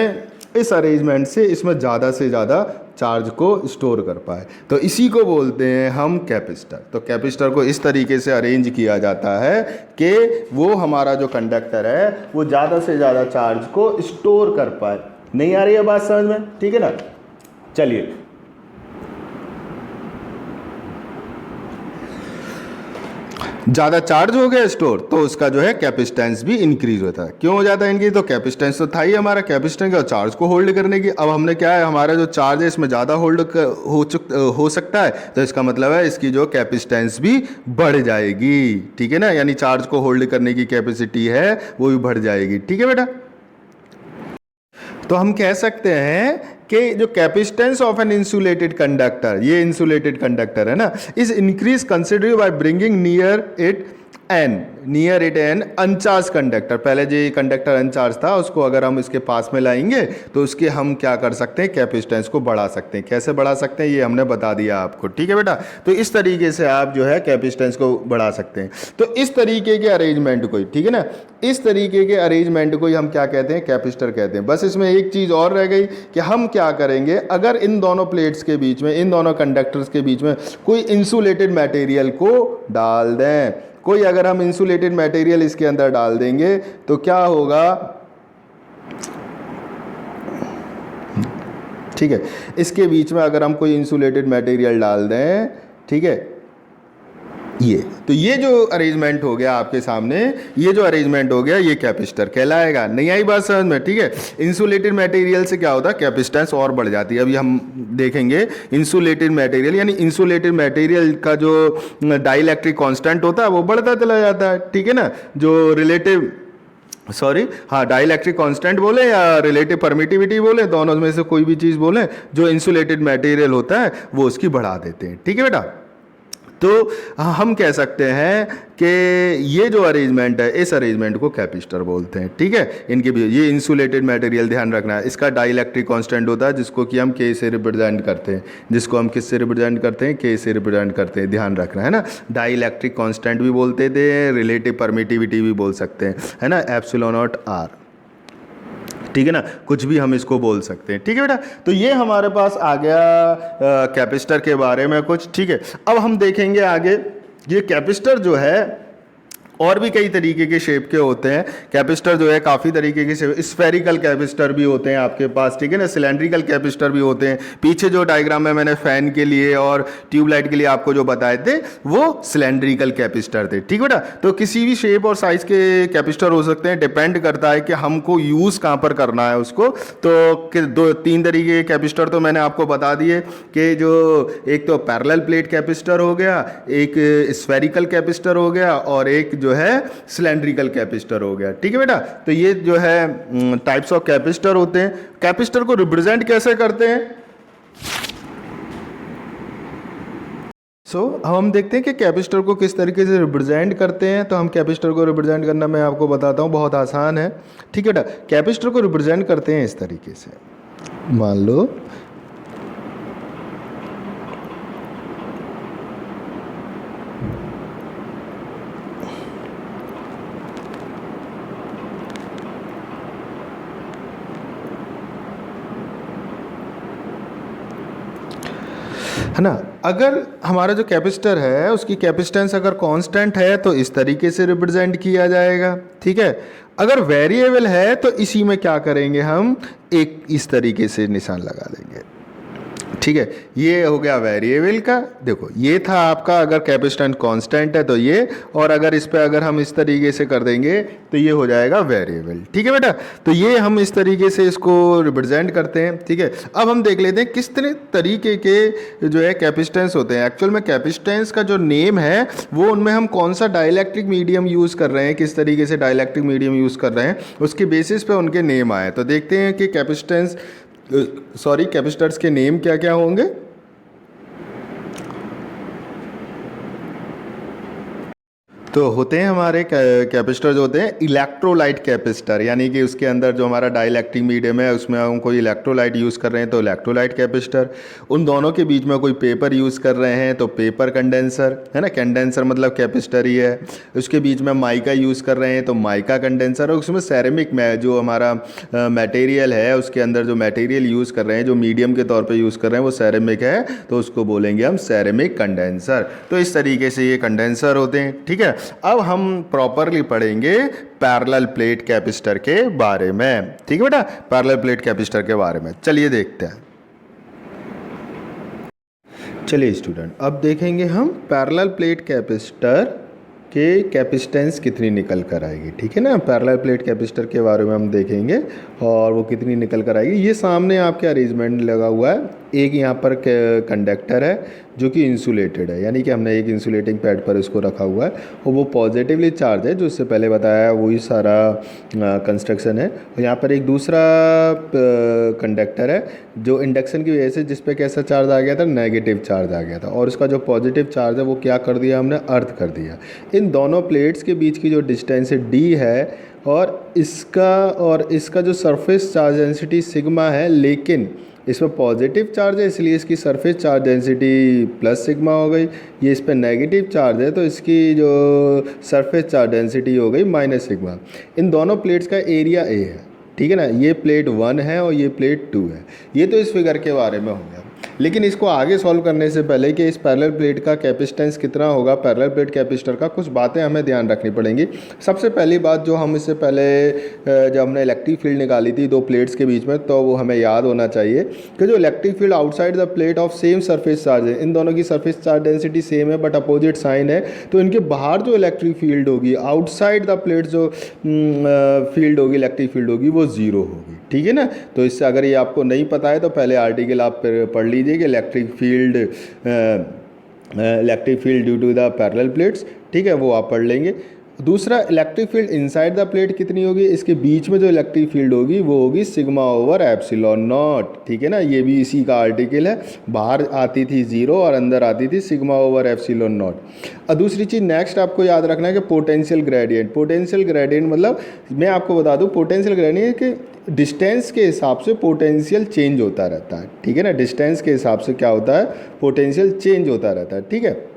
इस अरेंजमेंट से इसमें ज़्यादा से ज़्यादा चार्ज को स्टोर कर पाए। तो इसी को बोलते हैं हम कैपेसिटर। तो कैपेसिटर को इस तरीके से अरेंज किया जाता है कि वो हमारा जो कंडक्टर है वो ज़्यादा से ज़्यादा चार्ज को स्टोर कर पाए। नहीं आ रही है बात समझ में? ठीक है ना, चलिए। ज़्यादा चार्ज हो गया स्टोर तो उसका जो है कैपेसिटेंस भी इंक्रीज होता है। क्यों हो जाता है इनकी, तो कैपेसिटेंस तो था ही हमारा, कैपेसिटेंस का चार्ज को होल्ड करने की। अब हमने क्या है, हमारा जो चार्ज है इसमें ज़्यादा होल्ड हो सकता है, तो इसका मतलब है इसकी जो कैपेसिटेंस भी बढ़ जाएगी। ठीक है ना, यानी चार्ज को होल्ड करने की कैपेसिटी है वो भी बढ़ जाएगी। ठीक है बेटा, तो हम कह सकते हैं कि जो capacitance of an insulated conductor, ये इंसुलेटेड कंडक्टर है ना, is increase considerably by bringing near it an uncharge conductor. पहले जो कंडक्टर अनचार्ज था उसको अगर हम इसके पास में लाएंगे तो उसके हम क्या कर सकते हैं, कैपेसिटेंस को बढ़ा सकते हैं। कैसे बढ़ा सकते हैं ये हमने बता दिया आपको। ठीक है बेटा, तो इस तरीके से आप जो है कैपेसिटेंस को बढ़ा सकते हैं। तो इस तरीके के अरेंजमेंट को, ठीक है ना, इस तरीके के अरेंजमेंट को हम क्या कहते हैं, कैपेसिटर कहते हैं। बस इसमें एक चीज़ और रह गई कि हम क्या करेंगे, अगर इन दोनों प्लेट्स के बीच में, इन दोनों कंडक्टर्स के बीच में कोई इंसुलेटेड मटेरियल को डाल दें, कोई अगर हम इंसुलेटेड मटेरियल इसके अंदर डाल देंगे तो क्या होगा, ठीक है, इसके बीच में अगर हम कोई इंसुलेटेड मटेरियल डाल दें, ठीक है, ये जो अरेंजमेंट हो गया आपके सामने, ये जो अरेंजमेंट हो गया ये कैपेसिटर कहलाएगा। नहीं आई बात समझ में? ठीक है, इंसुलेटेड मटेरियल से क्या होता है, कैपेसिटेंस और बढ़ जाती है। अभी हम देखेंगे इंसुलेटेड मटेरियल, यानी इंसुलेटेड मटेरियल का जो डाइलेक्ट्रिक कांस्टेंट होता है वो बढ़ता चला जाता है। ठीक है ना, जो डाइलेक्ट्रिक कांस्टेंट बोले या रिलेटिव परमिटिविटी बोले, दोनों में से कोई भी चीज़ बोले, जो इंसुलेटेड मटेरियल होता है वो उसकी बढ़ा देते हैं। ठीक है बेटा, तो हम कह सकते हैं कि ये जो अरेंजमेंट है इस अरेंजमेंट को कैपेसिटर बोलते हैं। ठीक है, इनके भी ये इंसुलेटेड मटेरियल ध्यान रखना है, इसका डाइलेक्ट्रिक कांस्टेंट होता है जिसको कि हम के से रिप्रेजेंट करते हैं, जिसको हम किससे रिप्रेजेंट करते हैं, के से रिप्रेजेंट करते हैं। ध्यान रखना है ना, डाइलेक्ट्रिक कांस्टेंट भी बोलते थे, रिलेटिव परमिटिविटी भी बोल सकते हैं, है ना, एप्सिलॉन नॉट आर। ठीक है ना, कुछ भी हम इसको बोल सकते हैं। ठीक है बेटा, तो ये हमारे पास आ गया कैपेसिटर के बारे में कुछ। ठीक है, अब हम देखेंगे आगे, ये कैपेसिटर जो है और भी कई तरीके के शेप के होते हैं। कैपेसिटर जो है काफ़ी तरीके के शेप, स्फेरिकल कैपेसिटर भी होते हैं आपके पास, ठीक है ना, सिलेंड्रिकल कैपेसिटर भी होते हैं। पीछे जो डायग्राम में मैंने फैन के लिए और ट्यूबलाइट के लिए आपको जो बताए थे वो सिलेंड्रिकल कैपेसिटर थे। ठीक बेटा, तो किसी भी शेप और साइज़ के कैपेसिटर हो सकते हैं, डिपेंड करता है कि हमको यूज़ कहाँ पर करना है उसको। तो तीन तरीके के कैपेसिटर तो मैंने आपको बता दिए कि जो एक तो पैरेलल प्लेट कैपेसिटर हो गया, एक स्फेरिकल कैपेसिटर हो गया और एक जो है सिलेंड्रिकल कैपेसिटर हो गया। ठीक है बेटा, तो ये जो है टाइप्स ऑफ कैपेसिटर होते हैं। कैपेसिटर को रिप्रेजेंट कैसे करते हैं, अब हम देखते हैं कि कैपेसिटर को किस तरीके से रिप्रेजेंट करते हैं। तो हम कैपेसिटर को रिप्रेजेंट करना मैं आपको बताता हूँ, बहुत आसान है। ठीक है बेटा, कैपेसिटर को रिप्रेजेंट करते हैं इस तरीके से, मान लो है ना, अगर हमारा जो कैपेसिटर है उसकी कैपेसिटेंस अगर कांस्टेंट है तो इस तरीके से रिप्रेजेंट किया जाएगा। ठीक है, अगर वेरिएबल है तो इसी में क्या करेंगे, हम एक इस तरीके से निशान लगा देंगे। ठीक है, ये हो गया वेरिएबल का। देखो ये था आपका, अगर कैपेसिटेंस कांस्टेंट है तो ये, और अगर इस पे अगर हम इस तरीके से कर देंगे तो ये हो जाएगा वेरिएबल। ठीक है बेटा, तो ये हम इस तरीके से इसको रिप्रेजेंट करते हैं। ठीक है, अब हम देख लेते हैं किस तरीके के जो है कैपेसिटेंस होते हैं। एक्चुअल में कैपेसिटेंस का जो नेम है वो उनमें हम कौन सा डाइलेक्ट्रिक मीडियम यूज़ कर रहे हैं, किस तरीके से डाइलेक्ट्रिक मीडियम यूज़ कर रहे हैं, उसके बेसिस पे उनके नेम आए। तो देखते हैं कि कैपेसिटर्स के नेम क्या क्या होंगे। तो होते हैं हमारे कैपेसिटर जो होते हैं इलेक्ट्रोलाइट कैपेसिटर, यानी कि उसके अंदर जो हमारा डाइलेक्ट्रिक मीडियम है उसमें हम कोई इलेक्ट्रोलाइट यूज़ कर रहे हैं तो इलेक्ट्रोलाइट कैपेसिटर। उन दोनों के बीच में कोई पेपर यूज़ कर रहे हैं तो पेपर कंडेंसर, है ना, कंडेंसर मतलब कैपेसिटर ही है। उसके बीच में माइका यूज़ कर रहे हैं तो माइका कंडेंसर। और उसमें सेरेमिक में जो हमारा मटेरियल है, उसके अंदर जो मटेरियल यूज़ कर रहे हैं, जो मीडियम के तौर पर यूज़ कर रहे हैं वो सेरेमिक है, तो उसको बोलेंगे हम सेरेमिक कंडेंसर। तो इस तरीके से ये कंडेंसर होते हैं। ठीक है, अब हम प्रॉपरली पढ़ेंगे पैरेलल प्लेट कैपेसिटर के बारे में। ठीक है बेटा, पैरेलल प्लेट कैपेसिटर के बारे में चलिए देखते हैं। चलिए स्टूडेंट, अब देखेंगे हम पैरेलल प्लेट कैपेसिटर के कैपेसिटेंस कितनी निकल कर आएगी। ठीक है ना, पैरेलल प्लेट कैपेसिटर के बारे में हम देखेंगे और वो कितनी निकल कर आएगी। ये सामने आपके अरेंजमेंट लगा हुआ है। एक यहाँ पर कंडक्टर है जो कि इंसुलेटेड है, यानी कि हमने एक इंसुलेटिंग पैड पर इसको रखा हुआ है और वो पॉजिटिवली चार्ज है, जो इससे पहले बताया है वही सारा कंस्ट्रक्शन है। और यहाँ पर एक दूसरा कंडक्टर है जो इंडक्शन की वजह से जिस पे कैसा चार्ज आ गया था, नेगेटिव चार्ज आ गया था, और उसका जो पॉजिटिव चार्ज है वो क्या कर दिया हमने, अर्थ कर दिया। इन दोनों प्लेट्स के बीच की जो डिस्टेंस है डी है, और इसका जो सरफेस चार्ज डेंसिटी सिग्मा है, लेकिन इसमें पॉजिटिव चार्ज है इसलिए इसकी surface charge density plus sigma हो गई। ये इस पर नेगेटिव चार्ज है तो इसकी जो सरफेस चार्ज डेंसिटी हो गई माइनस सिग्मा। इन दोनों प्लेट्स का एरिया ए है। ठीक है ना, ये प्लेट 1 है और ये प्लेट 2 है। ये तो इस फिगर के बारे में हो गया। लेकिन इसको आगे सॉल्व करने से पहले कि इस पैरेलल प्लेट का कैपेसिटेंस कितना होगा, पैरेलल प्लेट कैपेसिटर का कुछ बातें हमें ध्यान रखनी पड़ेंगी। सबसे पहली बात, जो हम इससे पहले जब हमने इलेक्ट्रिक फील्ड निकाली थी दो प्लेट्स के बीच में, तो वो हमें याद होना चाहिए कि जो electric field outside the plate of same surface charge है, इन दोनों की सरफेस चार्ज डेंसिटी सेम है बट अपोजिट साइन है, तो इनके बाहर जो इलेक्ट्रिक फील्ड होगी, आउटसाइड द प्लेट जो फील्ड होगी, इलेक्ट्रिक फील्ड होगी, वो ज़ीरो होगी। ठीक है ना, तो इससे अगर ये आपको नहीं पता है तो पहले आर्टिकल आप पढ़ लीजिए कि electric field due to the parallel plates. ठीक है, वो आप पढ़ लेंगे। दूसरा, electric field inside the plate कितनी होगी, इसके बीच में जो इलेक्ट्रिक फील्ड होगी वो होगी सिग्मा ओवर एप्सिलॉन नॉट। ठीक है ना, ये भी इसी का आर्टिकल है। बाहर आती थी 0 और अंदर आती थी सिग्मा ओवर एप्सिलॉन नॉट। और दूसरी चीज़ नेक्स्ट आपको याद रखना है कि पोटेंशियल ग्रेडियंट। पोटेंशियल ग्रेडियंट मतलब मैं आपको बता दूं, पोटेंशियल ग्रेडियंट कि डिस्टेंस के हिसाब से पोटेंशियल चेंज होता रहता है। ठीक है ना, डिस्टेंस के हिसाब से क्या होता है, पोटेंशियल चेंज होता रहता है। ठीक है,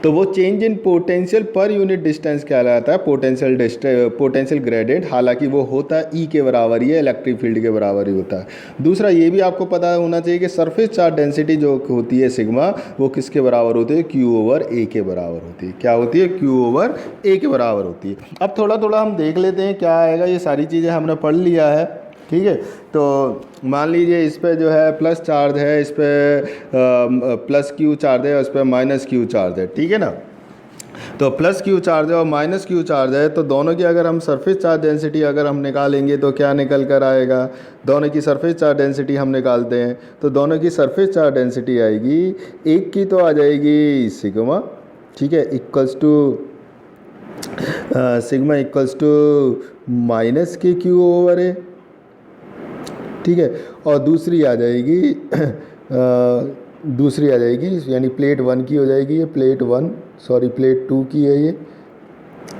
तो वो change in potential per unit distance कहलाता है पोटेंशियल ग्रेडियंट। हालांकि वो होता है ई के बराबर ही है, इलेक्ट्रिक फील्ड के बराबर ही होता है। दूसरा ये भी आपको पता होना चाहिए कि सरफेस चार्ज डेंसिटी जो होती है सिग्मा, वो किसके बराबर होती है, क्यू ओवर ए के बराबर होती है। क्या होती है, क्यू ओवर ए के बराबर होती है। अब थोड़ा थोड़ा हम देख लेते हैं क्या आएगा। ये सारी चीज़ें हमने पढ़ लिया है। ठीक है, तो मान लीजिए इस पर जो है प्लस चार्ज है, इस पर प्लस क्यू चार्ज है और इस पर माइनस क्यू चार्ज है। ठीक है ना, तो प्लस क्यू चार्ज है और माइनस क्यू चार्ज है, तो दोनों की अगर हम सरफेस चार्ज डेंसिटी अगर हम निकालेंगे तो क्या निकल कर आएगा, दोनों की सरफेस चार्ज डेंसिटी हम निकालते हैं तो दोनों की सरफेस चार्ज डेंसिटी आएगी, एक की तो आ जाएगी सिग्मा, ठीक है, equals to sigma equals to minus के क्यू ओवर ए। ठीक है, और दूसरी आ जाएगी यानी प्लेट 1 की हो जाएगी, ये प्लेट 2 की है ये।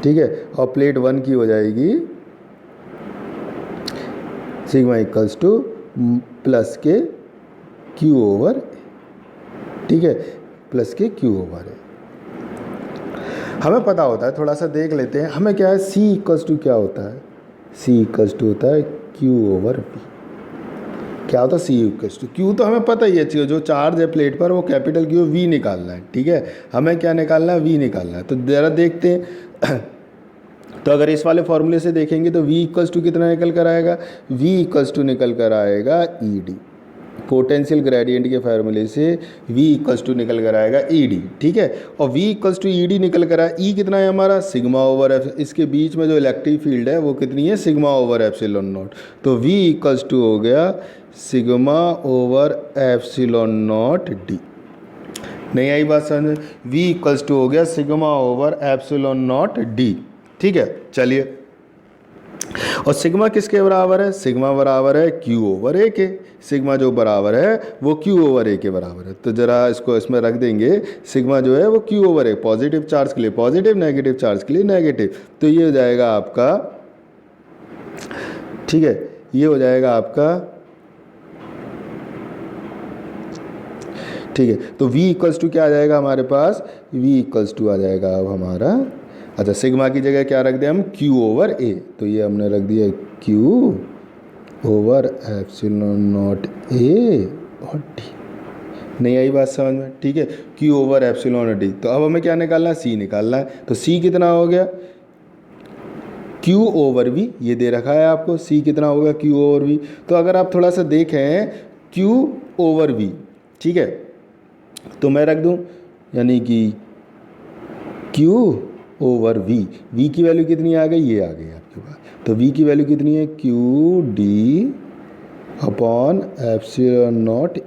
ठीक है, और प्लेट 1 की हो जाएगी सिग्मा इक्वल्स टू प्लस के क्यू ओवर। ठीक है, प्लस के क्यू ओवर है। हमें पता होता है, थोड़ा सा देख लेते हैं। हमें क्या है, सी इक्वल्स टू क्या होता है, सी इक्वल्स टू होता है क्यू ओवर वी। क्या होता है, सी इक्वल्स टू क्यू तो हमें पता ही है, जो चार्ज है प्लेट पर वो कैपिटल क्यू, वी निकालना है। ठीक है, हमें क्या निकालना है, वी निकालना है। तो ज़रा देखते हैं तो अगर इस वाले फॉर्मूले से देखेंगे तो v इक्वल्स टू कितना निकल कर आएगा, v इक्वल्स टू निकल कर आएगा ई डी। पोटेंशियल ग्रेडियंट के फार्मूले से V इक्वल्स टू निकल कर आएगा ED, ठीक है। और V इक्वल्स टू ED निकल कर आया, E कितना है हमारा सिग्मा ओवर एफ, इसके बीच में जो इलेक्ट्रिक फील्ड है वो कितनी है सिग्मा ओवर एप्सिलॉन नॉट। तो V इक्वल्स टू हो गया sigma over epsilon not D। नहीं आई बात समझ में? V इक्वल्स टू हो गया sigma over epsilon not D, ठीक है। चलिए, और सिग्मा किसके बराबर है? सिग्मा बराबर है Q ओवर A के। सिग्मा जो बराबर है वो Q ओवर A के बराबर है। तो ज़रा इसको इसमें रख देंगे, सिग्मा जो है वो Q over A, positive charge के लिए पॉजिटिव, नेगेटिव चार्ज के लिए नेगेटिव। तो ये हो जाएगा आपका, ठीक है, ये हो जाएगा आपका, ठीक है। तो V इक्वल्स टू क्या आ जाएगा हमारे पास? V इक्वल्स टू आ जाएगा अब हमारा, अच्छा सिग्मा की जगह क्या रख दिया हम? Q over A। तो ये हमने रख दिया Q over epsilon naught A और D। नहीं आई बात समझ में? ठीक है, Q ओवर एप्सिलॉन D। तो अब हमें क्या निकालना है? C निकालना है। तो C कितना हो गया? Q ओवर V, ये दे रखा है आपको, C कितना होगा? Q over V। तो अगर आप थोड़ा सा देखें Q ओवर V, ठीक है, तो मैं रख दूं यानी कि Q ओवर V, V की वैल्यू कितनी आ गई? ये आ गई आपके पास। तो V की वैल्यू कितनी है? QD upon epsilon naught A,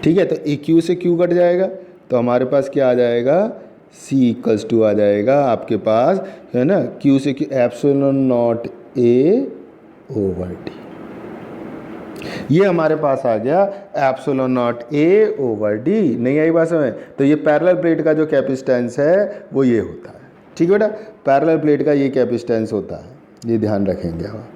ठीक है। तो Q से Q कट जाएगा, तो हमारे पास क्या आ जाएगा? C इक्वल्स टू आ जाएगा आपके पास, है ना, Q से Q epsilon naught A over D। ये हमारे पास आ गया epsilon naught A over D। नहीं आई बात समझ? तो ये पैरेलल प्लेट का जो कैपेसिटेंस है वो ये होता है, ठीक है बेटा, पैरेलल प्लेट का ये कैपेसिटेंस होता है, ये ध्यान रखेंगे आप,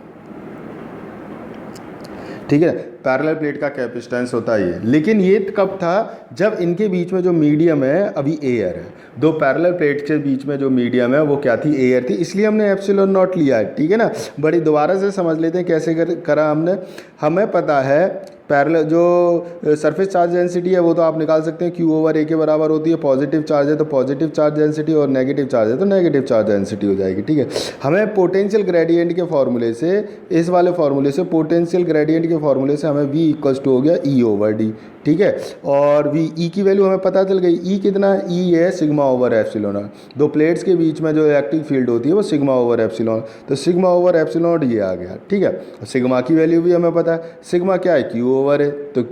ठीक है। पैरेलल प्लेट का कैपेसिटेंस होता है ये। लेकिन ये कब था? जब इनके बीच में जो मीडियम है अभी एयर है, दो पैरेलल प्लेट के बीच में जो मीडियम है वो क्या थी? एयर थी, इसलिए हमने एप्सिलॉन नॉट लिया है, ठीक है ना। बड़ी दोबारा से समझ लेते हैं कैसे करा हमने। हमें पता है पैरेलल जो सरफेस चार्ज डेंसिटी है वो तो आप निकाल सकते हैं, Q ओवर A के बराबर होती है। पॉजिटिव चार्ज है तो पॉजिटिव चार्ज डेंसिटी, और नेगेटिव चार्ज है तो नेगेटिव चार्ज डेंसिटी हो जाएगी, ठीक है। हमें पोटेंशियल ग्रेडियंट के फॉर्मूले से, इस वाले फॉर्मूले से, पोटेंशियल ग्रेडियंट के फॉर्मूले से हमें V इक्वल्स टू हो गया E ओवर D, ठीक है। और V E की वैल्यू हमें पता चल गई। E कितना है? E है सिग्मा ओवर एप्सिलॉन। दो प्लेट्स के बीच में जो इलेक्ट्रिक फील्ड होती है वो सिग्मा ओवर एप्सिलॉन, तो सिग्मा ओवर एप्सिलॉन ये आ गया, ठीक है। सिग्मा की वैल्यू भी हमें पता है, सिग्मा क्या है? Q ओवर है, तो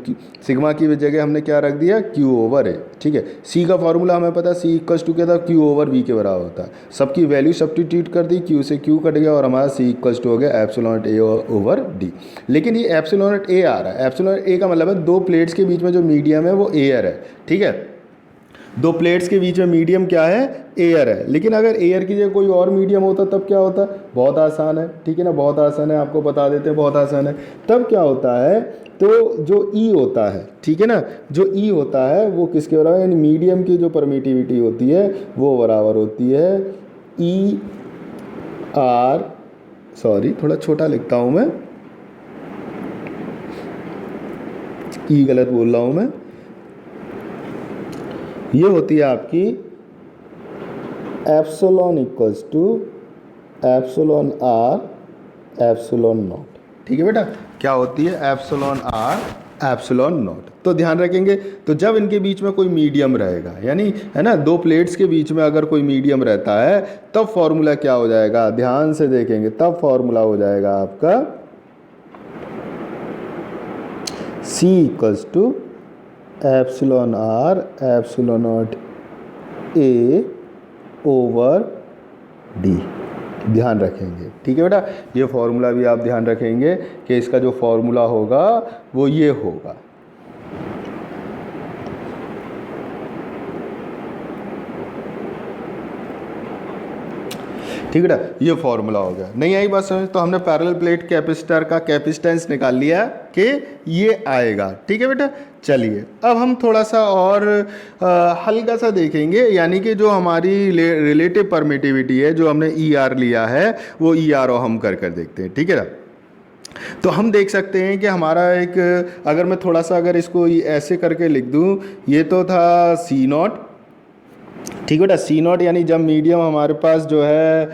सिग्मा की जगह हमने क्या रख दिया? Q ओवर है, ठीक है। C का फॉर्मूला हमें पता है, C इक्वल्स टू क्या था? Q ओवर V के बराबर होता है। सबकी वैल्यू सब्स्टिट्यूट कर दी, Q से Q कट गया और हमारा C इक्वल्स टू हो गया एप्सिलॉन A ओवर D। लेकिन ये एप्सिलॉन A आ रहा है, एप्सिलॉन A का मतलब है दो प्लेट्स के बीच में जो मीडियम है वो एयर है, ठीक है। दो प्लेट्स के बीच में मीडियम क्या है? एयर है। लेकिन अगर एयर की जगह कोई और मीडियम होता तब क्या होता? बहुत आसान है, ठीक है ना, बहुत आसान है, आपको बता देते हैं, बहुत आसान है। तब क्या होता है? तो जो E होता है, ठीक है ना, जो E होता है वो किसके बराबर? यानी मीडियम की जो परमिटिविटी होती है वो बराबर होती है E R, सॉरी थोड़ा छोटा लिखता हूँ मैं, E गलत बोल रहा हूँ मैं, ये होती है आपकी epsilon equals to epsilon R epsilon naught, ठीक है बेटा। क्या होती है? Epsilon R epsilon naught. तो ध्यान रखेंगे, तो जब इनके बीच में कोई मीडियम रहेगा, यानी है ना, दो प्लेट्स के बीच में अगर कोई मीडियम रहता है तब फॉर्मूला क्या हो जाएगा? ध्यान से देखेंगे, तब फॉर्मूला हो जाएगा आपका C equals to epsilon R epsilon naught A over D। ध्यान रखेंगे, ठीक है बेटा। ये फॉर्मूला भी आप ध्यान रखेंगे कि इसका जो फॉर्मूला होगा वो ये होगा, ठीक है बेटा, ये फॉर्मूला हो गया। नहीं आई बात समझ? तो हमने पैरेलल प्लेट कैपेसिटर का कैपेसिटेंस निकाल लिया कि ये आएगा, ठीक है बेटा। चलिए अब हम थोड़ा सा और हल्का सा देखेंगे, यानी कि जो हमारी रिलेटिव परमिटिविटी है, जो हमने ER लिया है वो ER हम कर देखते हैं, ठीक है ना। तो हम देख सकते हैं कि हमारा एक, अगर मैं थोड़ा सा अगर इसको ऐसे करके लिख दूं, ये तो था C नॉट, ठीक बेटा। सी नॉट यानी जब मीडियम हमारे पास जो है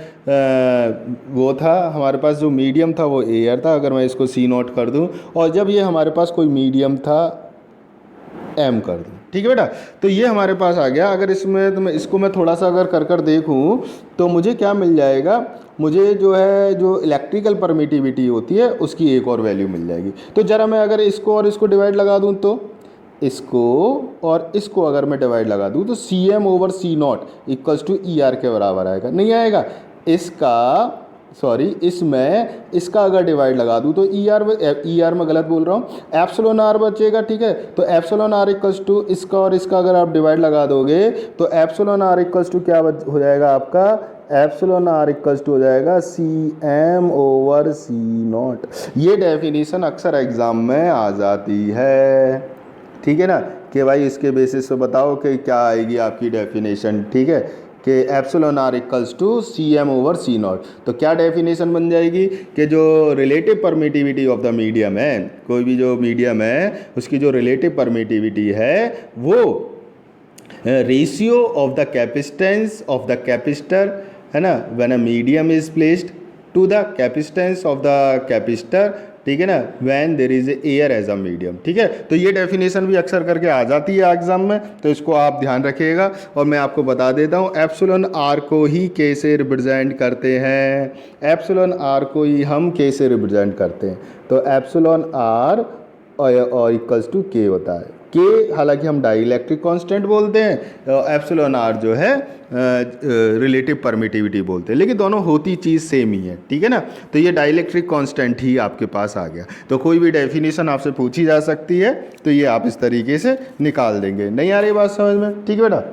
वो था, हमारे पास जो मीडियम था वो एयर था, अगर मैं इसको सी नॉट कर दूं, और जब ये हमारे पास कोई मीडियम था एम कर दूं। ठीक है बेटा, तो ये हमारे पास आ गया। अगर इसमें तो मैं इसको मैं थोड़ा सा अगर कर कर देखूं तो मुझे क्या मिल जाएगा, मुझे जो है जो इलेक्ट्रिकल परमिटिविटी होती है उसकी एक और वैल्यू मिल जाएगी। तो ज़रा मैं अगर इसको और इसको डिवाइड लगा दूं, तो इसको और इसको अगर मैं डिवाइड लगा दूं तो C M over C naught equals to E R के बराबर आएगा, नहीं आएगा? इसका सॉरी इसमें इसका अगर डिवाइड लगा दूं तो ई आर में गलत बोल रहा हूँ, एप्सिलॉन आर बचेगा। ठीक है, तो एप्सिलॉन आर इक्वल्स टू इसका और इसका अगर आप डिवाइड लगा दोगे तो एप्सिलॉन आर इक्वल्स टू क्या हो जाएगा आपका, एप्सिलॉन आर इक्वल्स टू हो जाएगा C M over C naught. ये डेफिनेशन अक्सर एग्जाम में आ जाती है। ठीक है ना, कि भाई इसके बेसिस पे बताओ कि क्या आएगी आपकी डेफिनेशन। ठीक है, कि epsilon R equals to C M over C naught. तो क्या डेफिनेशन बन जाएगी कि जो relative permittivity of the medium है, कोई भी जो मीडियम है उसकी जो रिलेटिव परमिटिविटी है वो ratio of the capacitance of the capacitor, है ना, when a medium is placed to the capacitance of the capacitor. ठीक है ना, when there is air as a medium. ठीक है, तो ये डेफिनेशन भी अक्सर करके आ जाती है एग्जाम में, तो इसको आप ध्यान रखिएगा। और मैं आपको बता देता हूँ एप्सिलॉन आर को ही कैसे रिप्रेजेंट करते हैं, एप्सिलॉन आर को ही हम कैसे रिप्रेजेंट करते हैं। तो एप्सिलॉन आर और इक्वल्स टू के होता है। के हालांकि हम डाइलेक्ट्रिक कांस्टेंट बोलते हैं, एप्सिलॉन आर जो है रिलेटिव परमिटिविटी बोलते हैं, लेकिन दोनों होती चीज़ सेम ही है। ठीक है ना, तो ये डाइलेक्ट्रिक कांस्टेंट ही आपके पास आ गया। तो कोई भी डेफिनेशन आपसे पूछी जा सकती है तो ये आप इस तरीके से निकाल देंगे। नहीं आ रही बात समझ में? ठीक है बेटा,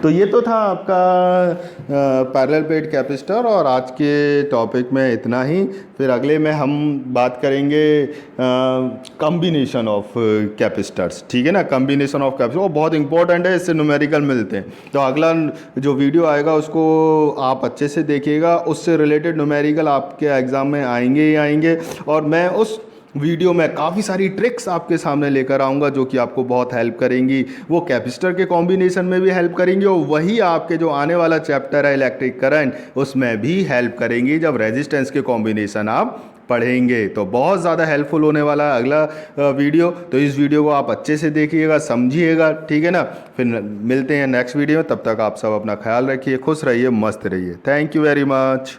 तो ये तो था आपका पैरेलल प्लेट कैपेसिटर, और आज के टॉपिक में इतना ही। फिर अगले में हम बात करेंगे कॉम्बिनेशन ऑफ कैपेसिटर्स। ठीक है ना, कॉम्बिनेशन ऑफ कैपेसिटर वो बहुत इंपॉर्टेंट है, इससे न्यूमेरिकल मिलते हैं। तो अगला जो वीडियो आएगा उसको आप अच्छे से देखिएगा, उससे रिलेटेड न्यूमेरिकल आपके एग्ज़ाम में आएंगे ही आएंगे। और मैं उस वीडियो में काफ़ी सारी ट्रिक्स आपके सामने लेकर आऊँगा जो कि आपको बहुत हेल्प करेंगी, वो कैपेसिटर के कॉम्बिनेशन में भी हेल्प करेंगी, और वही आपके जो आने वाला चैप्टर है इलेक्ट्रिक करंट उसमें भी हेल्प करेंगी जब रेजिस्टेंस के कॉम्बिनेशन आप पढ़ेंगे। तो बहुत ज़्यादा हेल्पफुल होने वाला है अगला वीडियो। तो इस वीडियो को आप अच्छे से देखिएगा, समझिएगा। ठीक है ना, फिर मिलते हैं नेक्स्ट वीडियो में। तब तक आप सब अपना ख्याल रखिए, खुश रहिए, मस्त रहिए। Thank you very much.